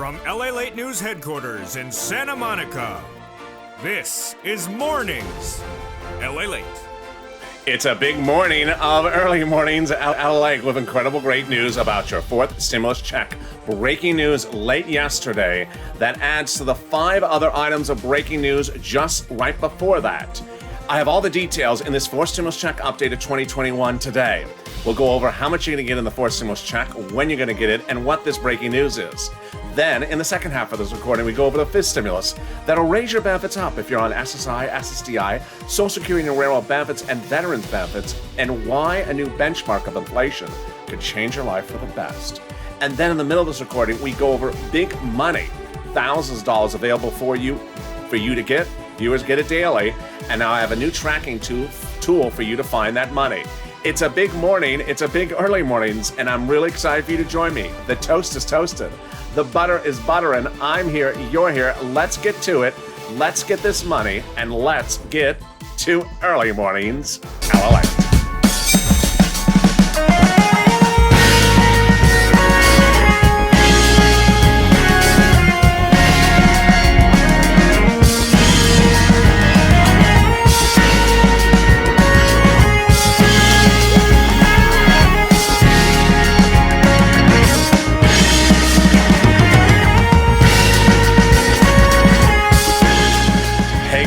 From LALATE News headquarters in Santa Monica, this is Mornings LALATE. It's a big morning of early mornings at LALATE with incredible great news about your fourth stimulus check. Breaking news late yesterday that adds to the 5 other items of breaking news just right before that. I have all the details in this fourth stimulus check update of 2021 today. We'll go over how much you're going to get in the fourth stimulus check, when you're going to get it, and what this breaking news is. Then, in the second half of this recording, we go over the fifth stimulus that'll raise your benefits up if you're on SSI, SSDI, Social Security and Railroad benefits, and Veterans benefits, and why a new benchmark of inflation could change your life for the best. And then in the middle of this recording, we go over big money, thousands of dollars available for you to get. Viewers get it daily, and now I have a new tracking tool for you to find that money. It's a big morning, it's a big early mornings, and I'm really excited for you to join me. The toast is toasted. The butter is buttering. I'm here, you're here. Let's get to it. Let's get this money, and let's get to early mornings. LALATE.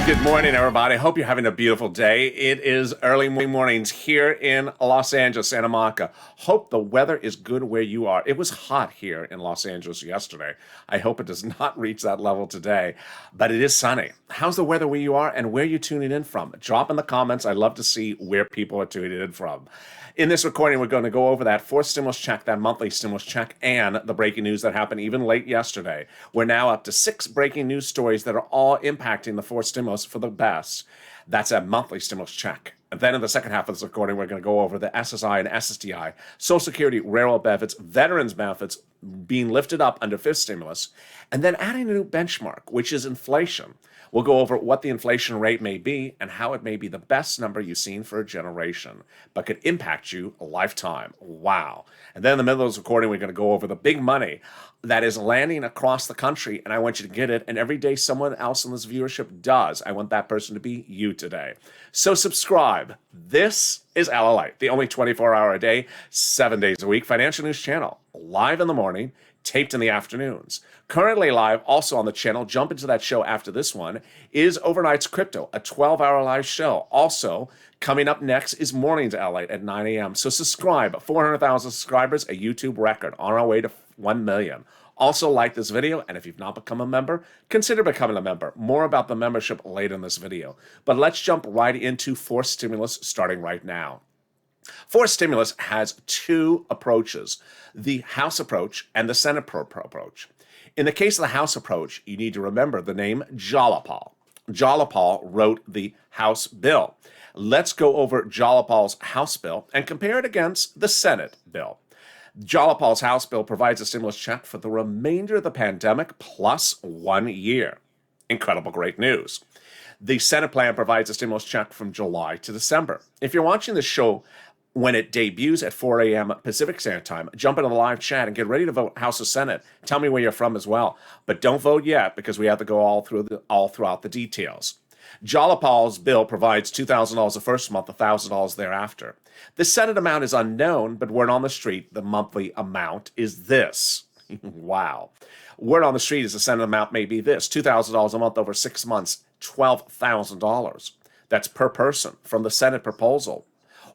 Good morning, everybody. I hope you're having a beautiful day. It is early mornings here in Los Angeles, Santa Monica. Hope the weather is good where you are. It was hot here in Los Angeles yesterday. I hope it does not reach that level today, but it is sunny. How's the weather where you are and where are you tuning in from? Drop in the comments. I'd love to see where people are tuning in from. In this recording, we're going to go over that fourth stimulus check, that monthly stimulus check, and the breaking news that happened even late yesterday. We're now up to 6 breaking news stories that are all impacting the fourth stimulus for the best. That's a monthly stimulus check. And then in the second half of this recording, we're going to go over the SSI and SSDI, Social Security, Railroad benefits, Veterans benefits being lifted up under fifth stimulus, and then adding a new benchmark, which is inflation. We'll go over what the inflation rate may be and how it may be the best number you've seen for a generation, but could impact you a lifetime. Wow. And then in the middle of this recording, we're going to go over the big money that is landing across the country, and I want you to get it. And every day someone else in this viewership does. I want that person to be you today. So subscribe. This is LALATE, the only 24-hour a day, 7 days a week financial news channel, live in the morning, taped in the afternoons. Currently live also on the channel, jump into that show after this one, is Overnight's Crypto, a 12-hour live show. Also, coming up next is Mornings LALATE at 9 a.m. So subscribe. 400,000 subscribers, a YouTube record, on our way to 1 million. Also like this video, and if you've not become a member, consider becoming a member. More about the membership later in this video. But let's jump right into fourth stimulus starting right now. Fourth stimulus has 2 approaches, the House approach and the Senate approach. In the case of the House approach, you need to remember the name Jalapal. Jalapal wrote the House bill. Let's go over Jalapal's House bill and compare it against the Senate bill. Jalapal's House bill provides a stimulus check for the remainder of the pandemic plus 1 year. Incredible great news. The Senate plan provides a stimulus check from July to December. If you're watching this show when it debuts at 4 a.m. Pacific Standard Time, jump into the live chat and get ready to vote House or Senate. Tell me where you're from as well. But don't vote yet because we have to go all throughout the details. Jalapal's bill provides $2,000 the first month, $1,000 thereafter. The Senate amount is unknown, but word on the street, the monthly amount is this. Wow. Word on the street is the Senate amount may be this, $2,000 a month over 6 months, $12,000. That's per person from the Senate proposal.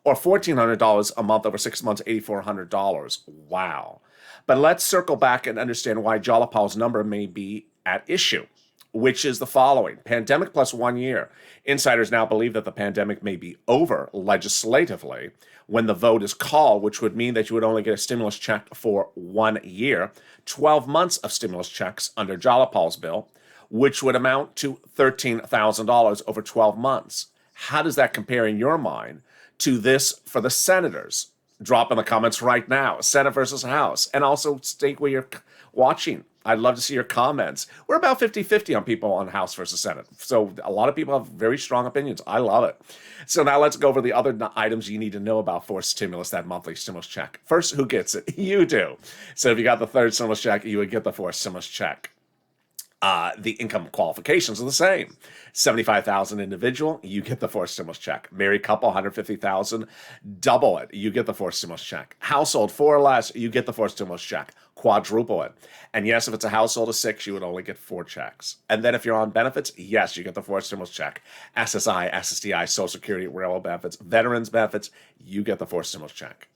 Or $1,400 a month over 6 months, $8,400. Wow. But let's circle back and understand why Jalapal's number may be at issue, which is the following. Pandemic plus 1 year. Insiders now believe that the pandemic may be over legislatively when the vote is called, which would mean that you would only get a stimulus check for 1 year, 12 months of stimulus checks under Jalapal's bill, which would amount to $13,000 over 12 months. How does that compare in your mind to this for the senators? Drop in the comments right now, Senate versus House, and also state where you're watching I'd love to see your comments. We're about 50-50 on people on House versus Senate. So a lot of people have very strong opinions. I love it. So now let's go over the other items you need to know about for stimulus, that monthly stimulus check. First, who gets it? You do. So if you got the third stimulus check, you would get the fourth stimulus check. The income qualifications are the same. 75,000 individual, you get the fourth stimulus check. Married couple, 150,000, double it, you get the fourth stimulus check. Household, 4 or less, you get the fourth stimulus check. Quadruple it. And yes, if it's a household of 6, you would only get 4 checks. And then if you're on benefits, yes, you get the fourth stimulus check. SSI, SSDI, Social Security, railroad benefits, veterans benefits, you get the fourth stimulus check.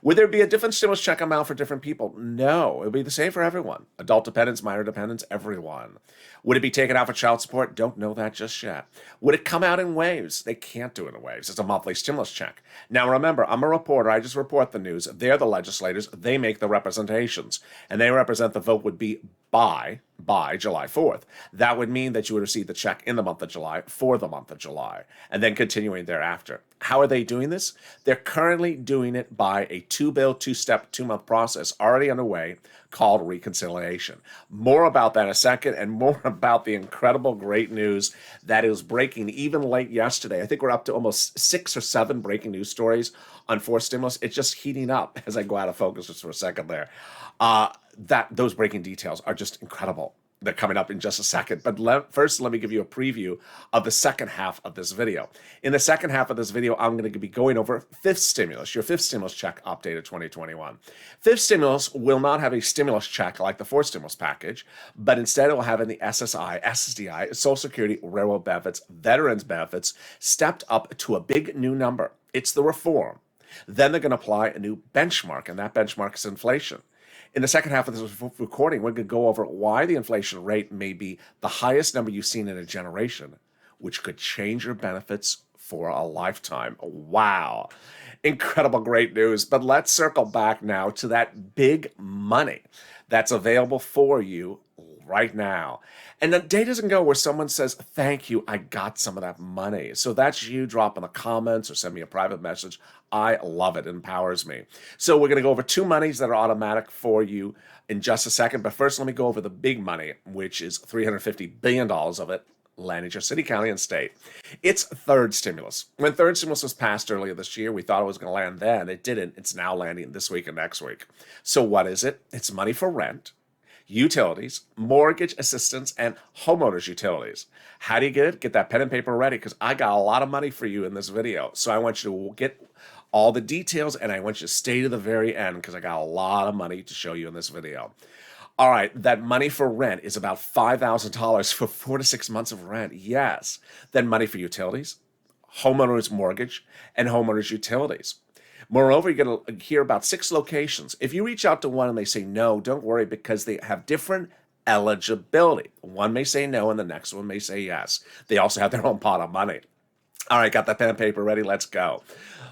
Would there be a different stimulus check amount for different people? No, it would be the same for everyone. Adult dependents, minor dependents, everyone. Would it be taken out for child support? Don't know that just yet. Would it come out in waves? They can't do it in waves. It's a monthly stimulus check. Now remember, I'm a reporter. I just report the news. They're the legislators. They make the representations. And they represent the vote would be by July 4th. That would mean that you would receive the check in the month of July for the month of July, and then continuing thereafter. How are they doing this? They're currently doing it by a 2-bill, 2-step, 2-month process already underway called reconciliation. More about that in a second, and more about the incredible great news that is breaking even late yesterday. I think we're up to almost 6 or 7 breaking news stories on forced stimulus. It's just heating up as I go out of focus just for a second there. Those breaking details are just incredible. They're coming up in just a second. But first, let me give you a preview of the second half of this video. In the second half of this video, I'm going to be going over fifth stimulus, your fifth stimulus check updated 2021. Fifth stimulus will not have a stimulus check like the fourth stimulus package, but instead it will have in the SSI, SSDI, Social Security, railroad benefits, veterans benefits, stepped up to a big new number. It's the reform. Then they're going to apply a new benchmark, and that benchmark is inflation. In the second half of this recording, we're going to go over why the inflation rate may be the highest number you've seen in a generation, which could change your benefits for a lifetime. Wow. Incredible, great news. But let's circle back now to that big money that's available for you right now. And the day doesn't go where someone says, thank you, I got some of that money. So that's you. Drop in the comments or send me a private message. I love it. It empowers me. So we're going to go over 2 monies that are automatic for you in just a second. But first, let me go over the big money, which is $350 billion of it landing your city, county, and state. It's third stimulus. When third stimulus was passed earlier this year, we thought it was going to land then. It didn't. It's now landing this week and next week. So what is it? It's money for rent, utilities, mortgage assistance, and homeowners utilities. How do you get it? Get that pen and paper ready, because I got a lot of money for you in this video. So I want you to get all the details, and I want you to stay to the very end, because I got a lot of money to show you in this video. All right, that money for rent is about $5,000 for 4 to 6 months of rent. Yes. Then money for utilities, homeowners mortgage, and homeowners utilities. Moreover, you're going to hear about 6 locations. If you reach out to one and they say no, don't worry, because they have different eligibility. One may say no and the next one may say yes. They also have their own pot of money. All right, got that pen and paper ready? Let's go.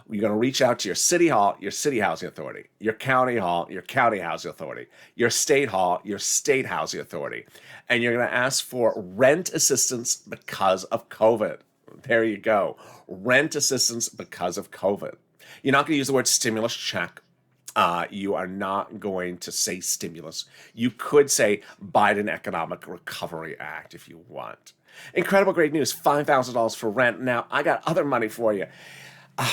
You're going to reach out to your city hall, your city housing authority, your county hall, your county housing authority, your state hall, your state housing authority. And you're going to ask for rent assistance because of COVID. There you go. Rent assistance because of COVID. You're not going to use the word stimulus check. You are not going to say stimulus. You could say Biden Economic Recovery Act if you want. Incredible, great news. $5,000 for rent. Now, I got other money for you.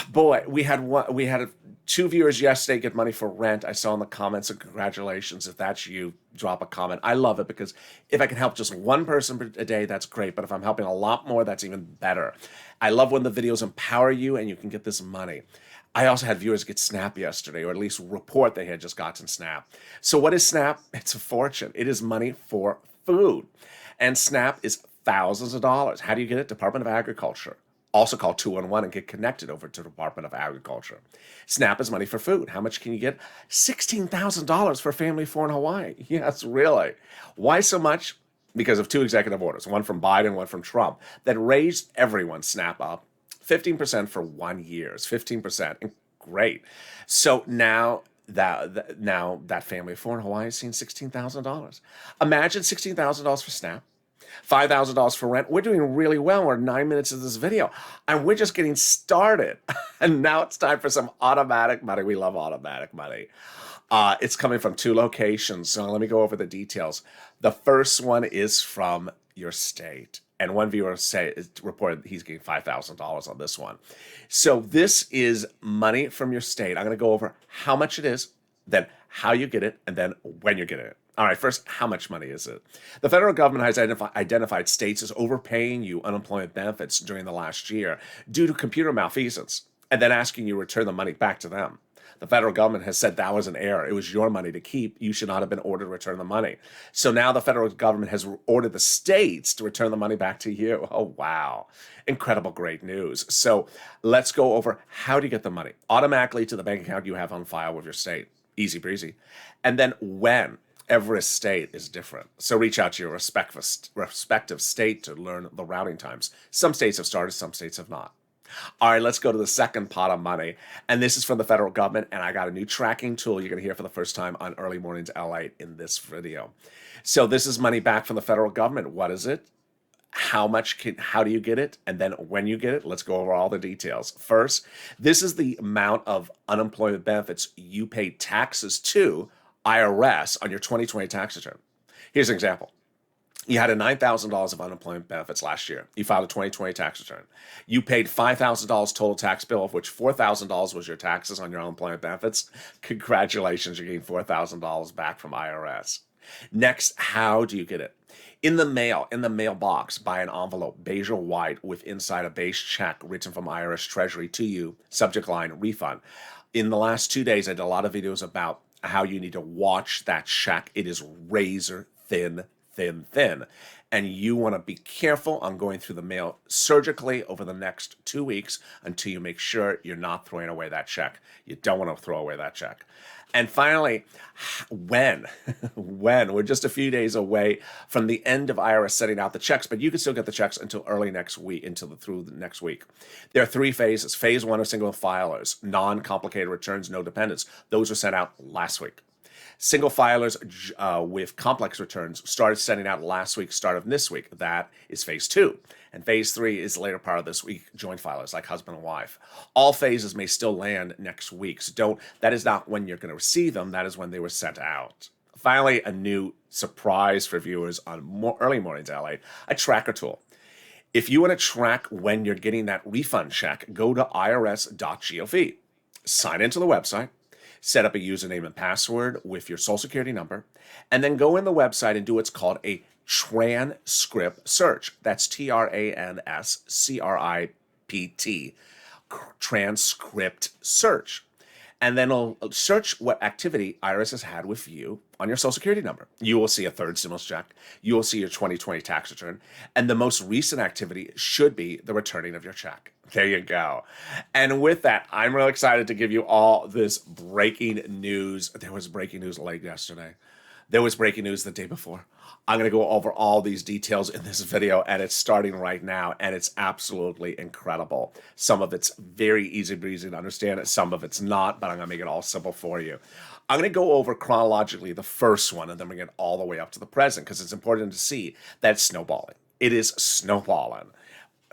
Boy, we had 2 viewers yesterday get money for rent. I saw in the comments, so congratulations. If that's you, drop a comment. I love it, because if I can help just one person a day, that's great. But if I'm helping a lot more, that's even better. I love when the videos empower you and you can get this money. I also had viewers get SNAP yesterday, or at least report they had just gotten SNAP. So what is SNAP? It's a fortune. It is money for food. And SNAP is thousands of dollars. How do you get it? Department of Agriculture. Also call 211 and get connected over to the Department of Agriculture. SNAP is money for food. How much can you get? $16,000 for a family of 4 in Hawaii. Yes, really. Why so much? Because of 2 executive orders, one from Biden, one from Trump, that raised everyone's SNAP up 15% for 1 year. It's 15%. Great. So now that family of 4 in Hawaii is seeing $16,000. Imagine $16,000 for SNAP. $5,000 for rent. We're doing really well. We're 9 minutes of this video, and we're just getting started. And now it's time for some automatic money. We love automatic money. It's coming from two locations. So let me go over the details. The first one is from your state. And one viewer reported he's getting $5,000 on this one. So this is money from your state. I'm going to go over how much it is, then how you get it, and then when you get it. All right, first, how much money is it? The federal government has identified states as overpaying you unemployment benefits during the last year due to computer malfeasance, and then asking you to return the money back to them. The federal government has said that was an error. It was your money to keep. You should not have been ordered to return the money. So now the federal government has ordered the states to return the money back to you. Oh, wow. Incredible, great news. So let's go over how to get the money automatically to the bank account you have on file with your state. Easy breezy. And then when. Every state is different. So reach out to your respective state to learn the routing times. Some states have started, some states have not. All right, let's go to the second pot of money. And this is from the federal government, and I got a new tracking tool you're going to hear for the first time on Early Mornings LALATE in this video. So this is money back from the federal government. What is it? How do you get it? And then when you get it, let's go over all the details. First, this is the amount of unemployment benefits you paid taxes to IRS on your 2020 tax return. Here's an example. You had a $9,000 of unemployment benefits last year. You filed a 2020 tax return. You paid $5,000 total tax bill, of which $4,000 was your taxes on your unemployment benefits. Congratulations, you're getting $4,000 back from IRS. Next, how do you get it? In the mailbox, by an envelope, beige or white, with inside a beige check written from IRS Treasury to you, subject line, refund. In the last 2 days, I did a lot of videos about how you need to watch that check. It is razor thin. And you want to be careful on going through the mail surgically over the next 2 weeks until you make sure you're not throwing away that check. You don't want to throw away that check. And finally, when? We're just a few days away from the end of IRS setting out the checks, but you can still get the checks until early next week, through the next week. There are 3 phases. Phase 1 are single filers, non-complicated returns, no dependents. Those were sent out last week. Single filers with complex returns started sending out last week, start of this week. That is phase 2. And phase 3 is the later part of this week, joint filers like husband and wife. All phases may still land next week. So that is not when you're going to receive them. That is when they were sent out. Finally, a new surprise for viewers on Early Mornings LA, a tracker tool. If you want to track when you're getting that refund check, go to irs.gov. Sign into the website. Set up a username and password with your social security number, and then go in the website and do what's called a transcript search. That's TRANSCRIPT, transcript search. And then it'll search what activity IRS has had with you on your social security number. You will see a third stimulus check. You will see your 2020 tax return. And the most recent activity should be the returning of your check. There you go. And with that, I'm really excited to give you all this breaking news. There was breaking news late yesterday. There was breaking news the day before. I'm going to go over all these details in this video, and it's starting right now, and it's absolutely incredible. Some of it's very easy breezy to understand. Some of it's not, but I'm going to make it all simple for you. I'm going to go over chronologically the first one, and then we're going to get all the way up to the present, because it's important to see that it's snowballing. It is snowballing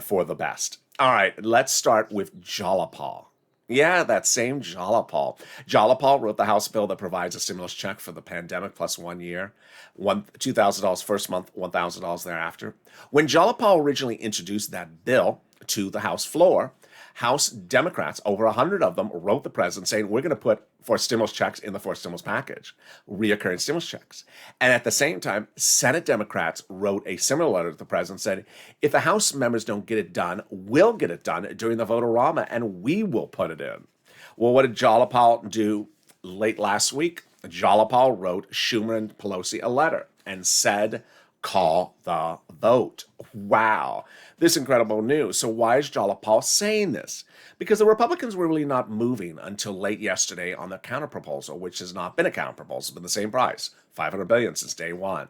for the best. All right, let's start with Jalapal. Yeah, that same Jalapal. Jalapal wrote the House bill that provides a stimulus check for the pandemic plus 1 year, $2,000 first month, $1,000 thereafter. When Jalapal originally introduced that bill to the House floor, House Democrats, over 100 of them, wrote the president saying, we're going to put 4 stimulus checks in the 4th stimulus package, reoccurring stimulus checks. And at the same time, Senate Democrats wrote a similar letter to the president saying, if the House members don't get it done, we'll get it done during the vote-a-rama, and we will put it in. Well, what did Jalapal do late last week? Jalapal wrote Schumer and Pelosi a letter and said, call the vote. Wow. This incredible news. So why is Jalapal saying this? Because the Republicans were really not moving until late yesterday on the counterproposal, which has not been a counterproposal. It's been the same price, $500 billion since day one.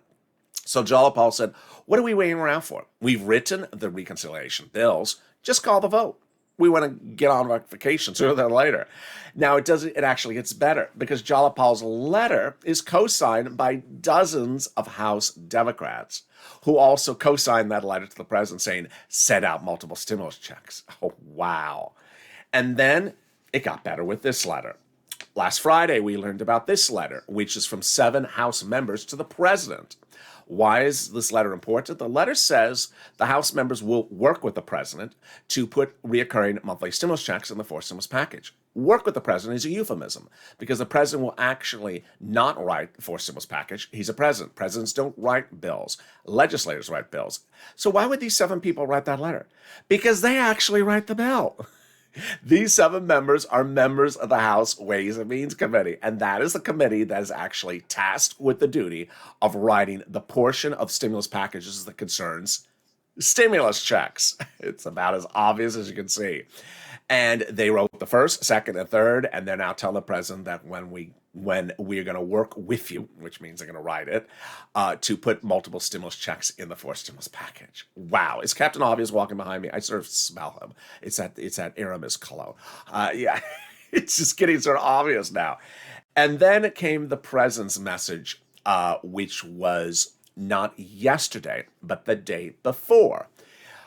So Jalapal said, what are we waiting around for? We've written the reconciliation bills. Just call the vote. We want to get on vacation sooner than later. Now, it actually gets better because Jalapal's letter is co-signed by dozens of House Democrats who also co-signed that letter to the president saying, set out multiple stimulus checks. Oh, wow. And then it got better with this letter. Last Friday, we learned about this letter, which is from 7 House members to the president. Why is this letter important? The letter says the House members will work with the president to put reoccurring monthly stimulus checks in the fourth stimulus package. Work with the president is a euphemism because the president will actually not write the fourth stimulus package. He's a president. Presidents don't write bills. Legislators write bills. So why would these 7 people write that letter? Because they actually write the bill. These 7 members are members of the House Ways and Means Committee, and that is the committee that is actually tasked with the duty of writing the portion of stimulus packages that concerns stimulus checks. It's about as obvious as you can see. And they wrote the first, second, and third, and they're now telling the president that when we're going to work with you, which means they're going to write it, to put multiple stimulus checks in the fourth stimulus package. Wow. Is Captain Obvious walking behind me? I sort of smell him. It's that Aramis cologne. Yeah, it's just getting sort of obvious now. And then came the president's message, which was not yesterday, but the day before.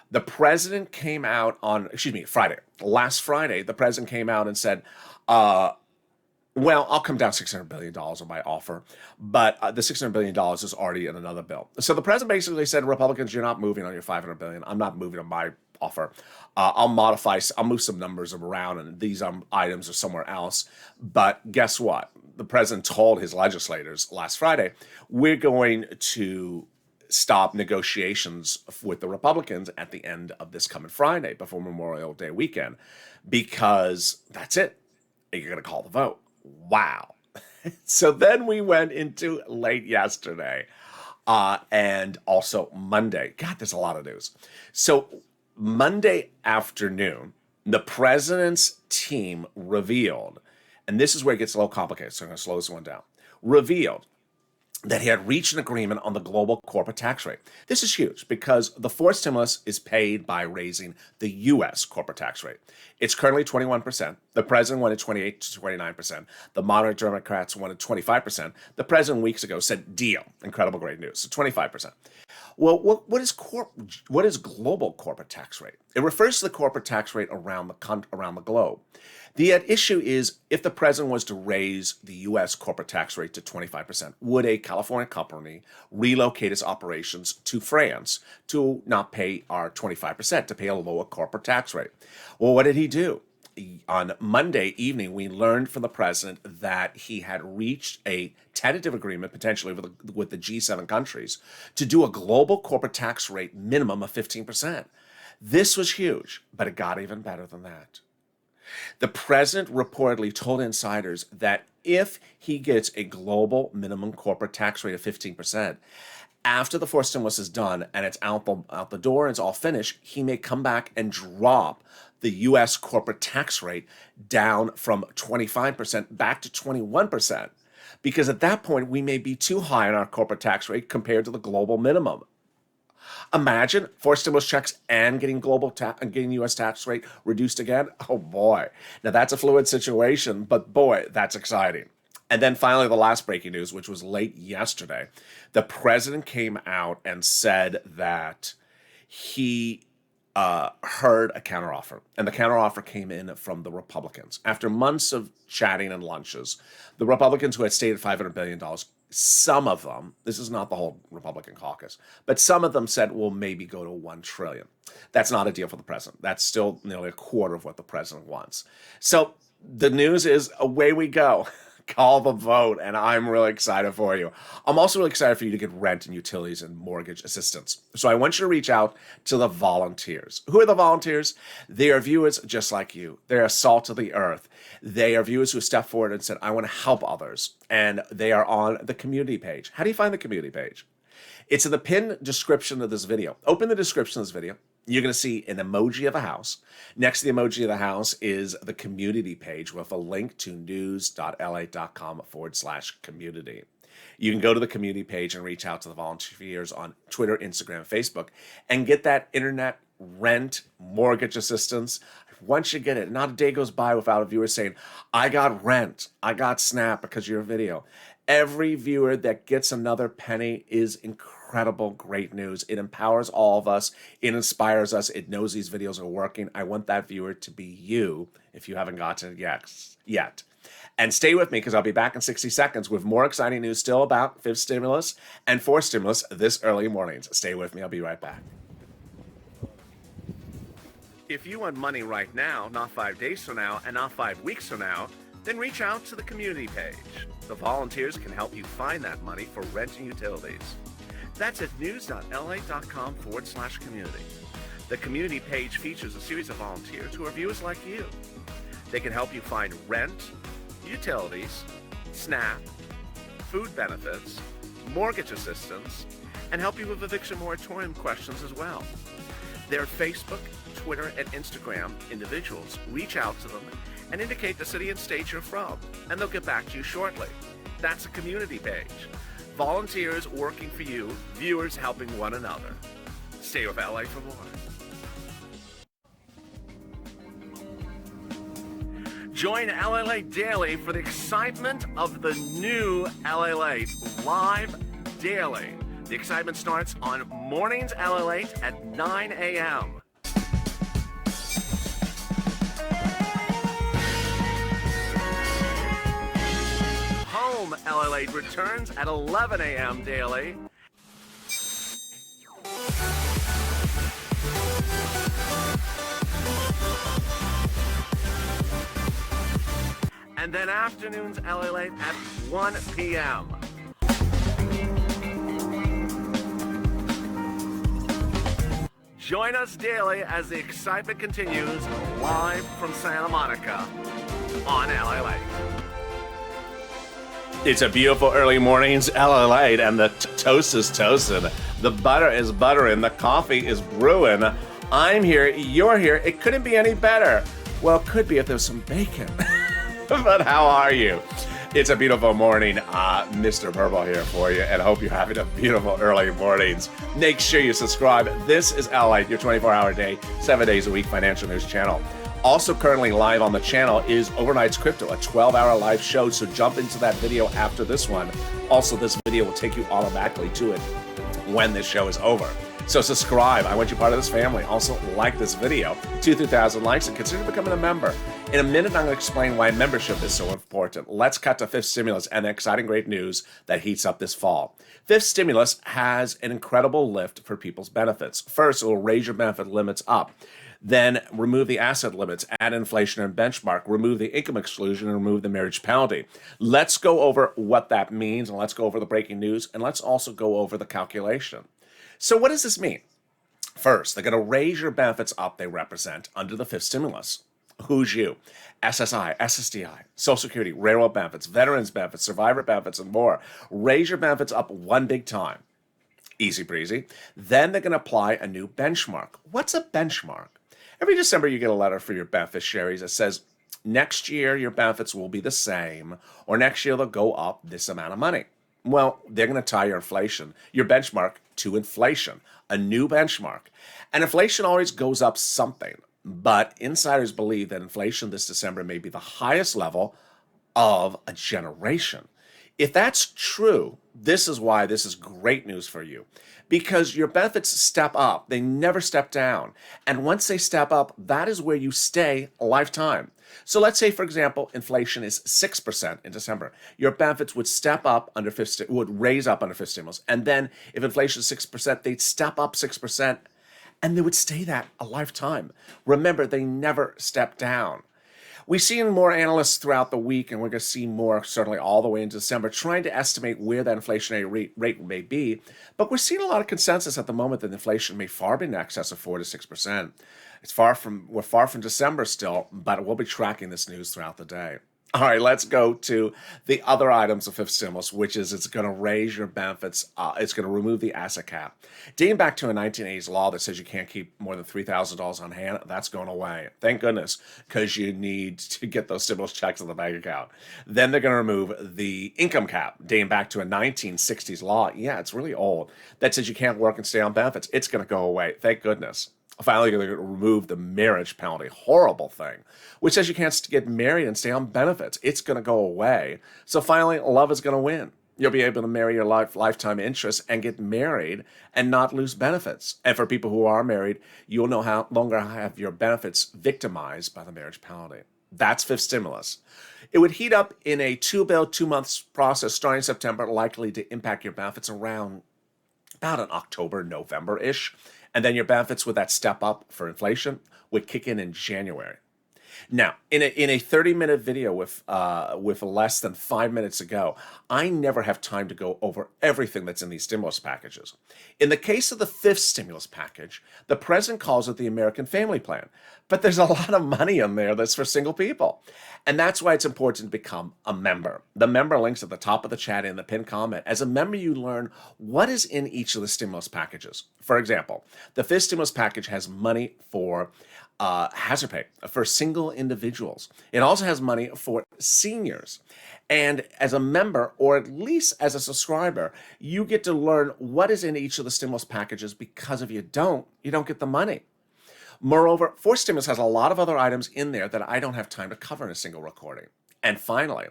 The president came out on, Friday. Last Friday, the president came out and said, well, I'll come down $600 billion on my offer, but the $600 billion is already in another bill. So the president basically said, Republicans, you're not moving on your $500 billion. I'm not moving on my offer. I'll move some numbers around, and these items are somewhere else. But guess what? The president told his legislators last Friday, we're going to stop negotiations with the Republicans at the end of this coming Friday before Memorial Day weekend, because that's it. You're going to call the vote. Wow. So then we went into late yesterday and also Monday. God, there's a lot of news. So Monday afternoon, the president's team revealed, and this is where it gets a little complicated, so I'm going to slow this one down, revealed that he had reached an agreement on the global corporate tax rate. This is huge because the fourth stimulus is paid by raising the U.S. corporate tax rate. It's currently 21%. The president wanted 28 to 29%. The moderate Democrats wanted 25%. The president weeks ago said, deal. Incredible, great news. So 25%. Well, what is global corporate tax rate? It refers to the corporate tax rate around the globe. The issue is, if the president was to raise the U.S. corporate tax rate to 25%, would a California company relocate its operations to France to not pay our 25%, to pay a lower corporate tax rate? Well, what did he do? On Monday evening, we learned from the president that he had reached a tentative agreement, potentially with the G7 countries, to do a global corporate tax rate minimum of 15%. This was huge, but it got even better than that. The president reportedly told insiders that if he gets a global minimum corporate tax rate of 15%, after the fourth stimulus is done and it's out the door and it's all finished, he may come back and drop the U.S. corporate tax rate down from 25% back to 21%. Because at that point, we may be too high on our corporate tax rate compared to the global minimum. Imagine 4 stimulus checks and getting getting U.S. tax rate reduced again. Oh boy. Now that's a fluid situation, but boy, that's exciting. And then finally, the last breaking news, which was late yesterday, the president came out and said that he heard a counteroffer, and the counteroffer came in from the Republicans. After months of chatting and lunches, the Republicans who had stated $500 billion, some of them, this is not the whole Republican caucus, but some of them said, well, maybe go to $1 trillion. That's not a deal for the president. That's still nearly a quarter of what the president wants. So the news is away we go. Call the vote, and I'm really excited for you. I'm also really excited for you to get rent and utilities and mortgage assistance. So I want you to reach out to the volunteers. Who are the volunteers? They are viewers just like you. They are salt of the earth. They are viewers who step forward and said, I want to help others. And they are on the community page. How do you find the community page? It's in the pinned description of this video. Open the description of this video. You're going to see an emoji of a house. Next to the emoji of the house is the community page with a link to news.la.com/community. You can go to the community page and reach out to the volunteers on Twitter, Instagram, Facebook, and get that internet, rent, mortgage assistance. Once you get it, not a day goes by without a viewer saying, I got rent, I got SNAP because of your video. Every viewer that gets another penny is incredible, great news. It empowers all of us. It inspires us. It knows these videos are working. I want that viewer to be you if you haven't gotten it yet. And stay with me because I'll be back in 60 seconds with more exciting news still about fifth stimulus and fourth stimulus this early mornings. Stay with me. I'll be right back. If you want money right now, not 5 days from now, and not 5 weeks from now, then reach out to the community page. The volunteers can help you find that money for rent and utilities. That's at news.la.com/community. The community page features a series of volunteers who are viewers like you. They can help you find rent, utilities, SNAP, food benefits, mortgage assistance, and help you with eviction moratorium questions as well. Their Facebook, Twitter, and Instagram individuals reach out to them and indicate the city and state you're from, and they'll get back to you shortly. That's a community page. Volunteers working for you, viewers helping one another. Stay with LA for more. Join LALATE Daily for the excitement of the new LALATE live daily. The excitement starts on mornings LALATE at 9 a.m. Home LALATE returns at 11 a.m. daily. And then afternoons LALATE at 1 p.m. Join us daily as the excitement continues live from Santa Monica on LALATE. It's a beautiful early morning's LALATE, and the toast is toasting. The butter is buttering. The coffee is brewing. I'm here. You're here. It couldn't be any better. Well, it could be if there's some bacon. But how are you? It's a beautiful morning. Mr. Purple here for you, and I hope you're having a beautiful early mornings. Make sure you subscribe. This is LALATE, your 24-hour day, 7 days a week financial news channel. Also currently live on the channel is Overnight's Crypto, a 12-hour live show, so jump into that video after this one. Also, this video will take you automatically to it when this show is over. So subscribe. I want you part of this family. Also, like this video. 2,000 likes, and consider becoming a member. In a minute, I'm going to explain why membership is so important. Let's cut to fifth stimulus and the exciting great news that heats up this fall. Fifth stimulus has an incredible lift for people's benefits. First, it will raise your benefit limits up. Then remove the asset limits, add inflation and benchmark, remove the income exclusion, and remove the marriage penalty. Let's go over what that means, and let's go over the breaking news, and let's also go over the calculation. So what does this mean? First, they're going to raise your benefits up they represent under the fifth stimulus. Who's you? SSI, SSDI, Social Security, railroad benefits, veterans benefits, survivor benefits, and more. Raise your benefits up one big time. Easy breezy. Then they're going to apply a new benchmark. What's a benchmark? Every December you get a letter for your beneficiaries that says, next year your benefits will be the same, or next year they'll go up this amount of money. Well, they're going to tie your benchmark to inflation, a new benchmark. And inflation always goes up something, but insiders believe that inflation this December may be the highest level of a generation. If that's true, this is why this is great news for you. Because your benefits step up, they never step down. And once they step up, that is where you stay a lifetime. So let's say, for example, inflation is 6% in December. Your benefits would would raise up under fifth stimulus. And then if inflation is 6%, they'd step up 6%, and they would stay that a lifetime. Remember, they never step down. We've seen more analysts throughout the week, and we're going to see more certainly all the way into December, trying to estimate where that inflationary rate may be. But we're seeing a lot of consensus at the moment that inflation may far be in excess of 4 to 6%. We're far from December still, but we'll be tracking this news throughout the day. All right, let's go to the other items of fifth stimulus, which is it's going to raise your benefits. It's going to remove the asset cap. Dating back to a 1980s law that says you can't keep more than $3,000 on hand, that's going away. Thank goodness, because you need to get those stimulus checks in the bank account. Then they're going to remove the income cap, dating back to a 1960s law. Yeah, it's really old. That says you can't work and stay on benefits. It's going to go away. Thank goodness. Finally, they're going to remove the marriage penalty, horrible thing, which says you can't get married and stay on benefits. It's going to go away. So finally, love is going to win. You'll be able to marry your lifetime interest and get married and not lose benefits. And for people who are married, you'll no longer have your benefits victimized by the marriage penalty. That's fifth stimulus. It would heat up in a 2-bill, 2-month process starting September, likely to impact your benefits around about an October, November-ish. And then your benefits with that step up for inflation would kick in January. Now, in a 30-minute video with less than 5 minutes to go, I never have time to go over everything that's in these stimulus packages. In the case of the fifth stimulus package, the president calls it the American Family Plan. But there's a lot of money in there that's for single people. And that's why it's important to become a member. The member link's at the top of the chat in the pinned comment. As a member, you learn what is in each of the stimulus packages. For example, the fifth stimulus package has money for hazard pay for single individuals. It also has money for seniors. And as a member, or at least as a subscriber, you get to learn what is in each of the stimulus packages, because if you don't get the money. Moreover, fourth stimulus has a lot of other items in there that I don't have time to cover in a single recording. And finally,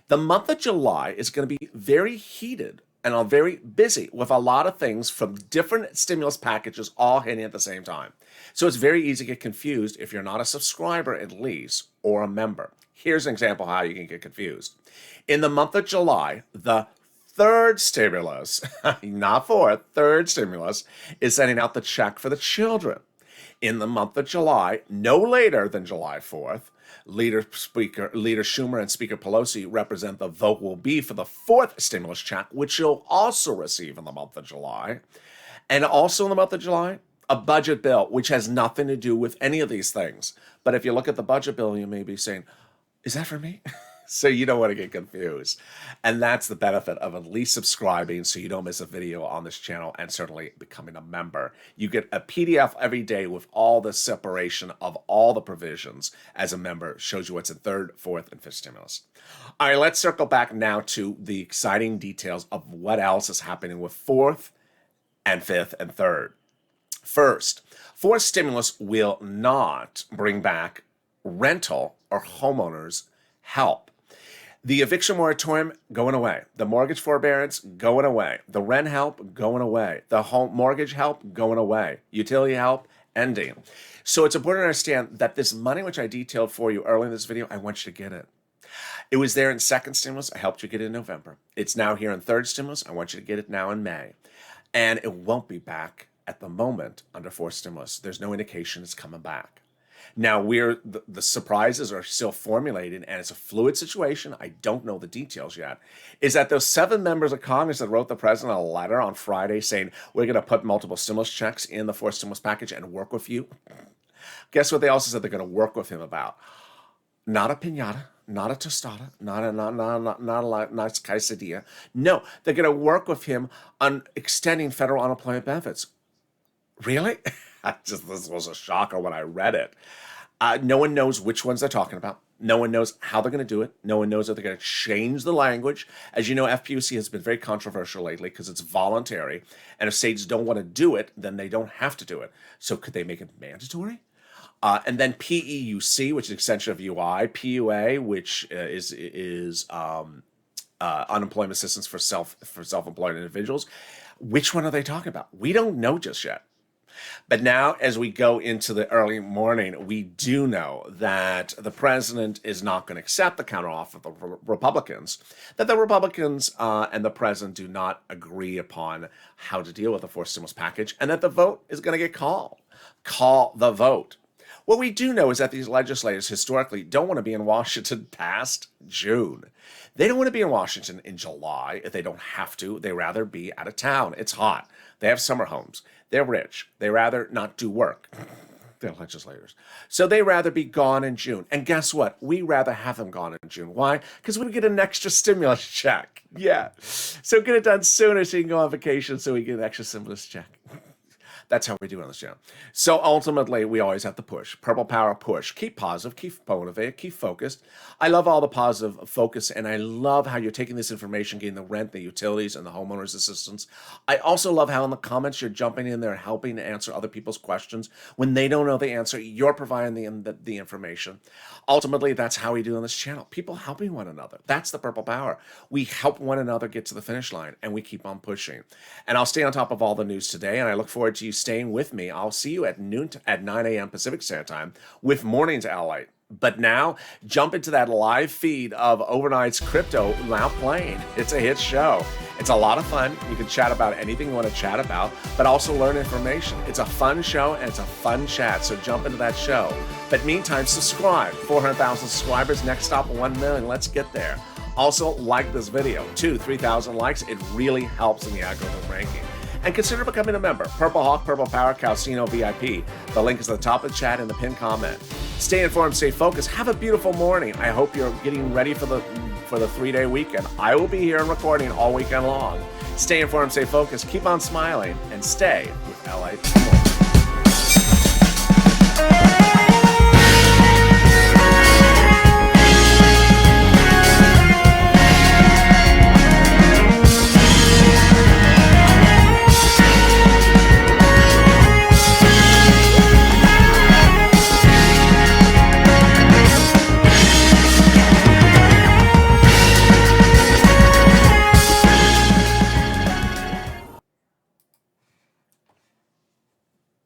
the month of July is going to be very heated and I'm very busy with a lot of things from different stimulus packages all hitting at the same time. So it's very easy to get confused if you're not a subscriber at least or a member. Here's an example how you can get confused. In the month of July, the third stimulus, not fourth, third stimulus is sending out the check for the children. In the month of July, no later than July 4th, Leader Schumer and Speaker Pelosi represent the vote will be for the fourth stimulus check, which you'll also receive in the month of July. And also in the month of July, a budget bill, which has nothing to do with any of these things. But if you look at the budget bill, you may be saying, is that for me? So you don't want to get confused. And that's the benefit of at least subscribing so you don't miss a video on this channel, and certainly becoming a member. You get a PDF every day with all the separation of all the provisions as a member. Shows you what's in third, fourth, and fifth stimulus. All right, let's circle back now to the exciting details of what else is happening with fourth and fifth and third. First, fourth stimulus will not bring back rental or homeowners help. The eviction moratorium going away. The mortgage forbearance going away. The rent help going away. The home mortgage help going away. Utility help ending. So it's important to understand that this money, which I detailed for you early in this video, I want you to get it. It was there in second stimulus. I helped you get it in November. It's now here in third stimulus. I want you to get it now in May. And it won't be back at the moment under fourth stimulus. There's no indication it's coming back. Now, the surprises are still formulating, and it's a fluid situation. I don't know the details yet. Is that those 7 members of Congress that wrote the president a letter on Friday saying, we're going to put multiple stimulus checks in the fourth stimulus package and work with you? Guess what they also said they're going to work with him about? Not a piñata, not a tostada, not a nice quesadilla. No, they're going to work with him on extending federal unemployment benefits. Really? This was a shocker when I read it. No one knows which ones they're talking about. No one knows how they're going to do it. No one knows if they're going to change the language. As you know, FPUC has been very controversial lately because it's voluntary. And if states don't want to do it, then they don't have to do it. So could they make it mandatory? And then PEUC, which is an extension of UI. PUA, which is unemployment assistance for self-employed individuals. Which one are they talking about? We don't know just yet. But now, as we go into the early morning, we do know that the president is not going to accept the counteroffer of the Republicans, that the Republicans and the president do not agree upon how to deal with the fourth stimulus package, and that the vote is going to get called. Call the vote. What we do know is that these legislators historically don't want to be in Washington past June. They don't want to be in Washington in July if they don't have to. They rather be out of town. It's hot. They have summer homes. They're rich. They rather not do work. They're legislators. So they rather be gone in June. And guess what? We rather have them gone in June. Why? Because we get an extra stimulus check. Yeah. So get it done sooner so you can go on vacation so we get an extra stimulus check. That's how we do it on this channel. So ultimately, we always have to push. Purple Power push. Keep positive, keep motivated, keep focused. I love all the positive focus, and I love how you're taking this information, getting the rent, the utilities, and the homeowner's assistance. I also love how in the comments you're jumping in there, helping to answer other people's questions. When they don't know the answer, you're providing the information. Ultimately, that's how we do on this channel. People helping one another. That's the Purple Power. We help one another get to the finish line, and we keep on pushing. And I'll stay on top of all the news today, and I look forward to you staying with me. I'll see you at noon at 9 a.m. Pacific Standard Time with Mornings LALATE. But now, jump into that live feed of Overnight's Crypto now playing. It's a hit show. It's a lot of fun. You can chat about anything you want to chat about, but also learn information. It's a fun show, and it's a fun chat, so jump into that show. But meantime, subscribe. 400,000 subscribers. Next stop, 1 million. Let's get there. Also, like this video. 3,000 likes. It really helps in the algorithm ranking. And consider becoming a member. Purple Hawk, Purple Power, Calcino VIP. The link is at the top of the chat in the pinned comment. Stay informed, stay focused. Have a beautiful morning. I hope you're getting ready for the 3-day weekend. I will be here and recording all weekend long. Stay informed, stay focused, keep on smiling, and stay with LALATE.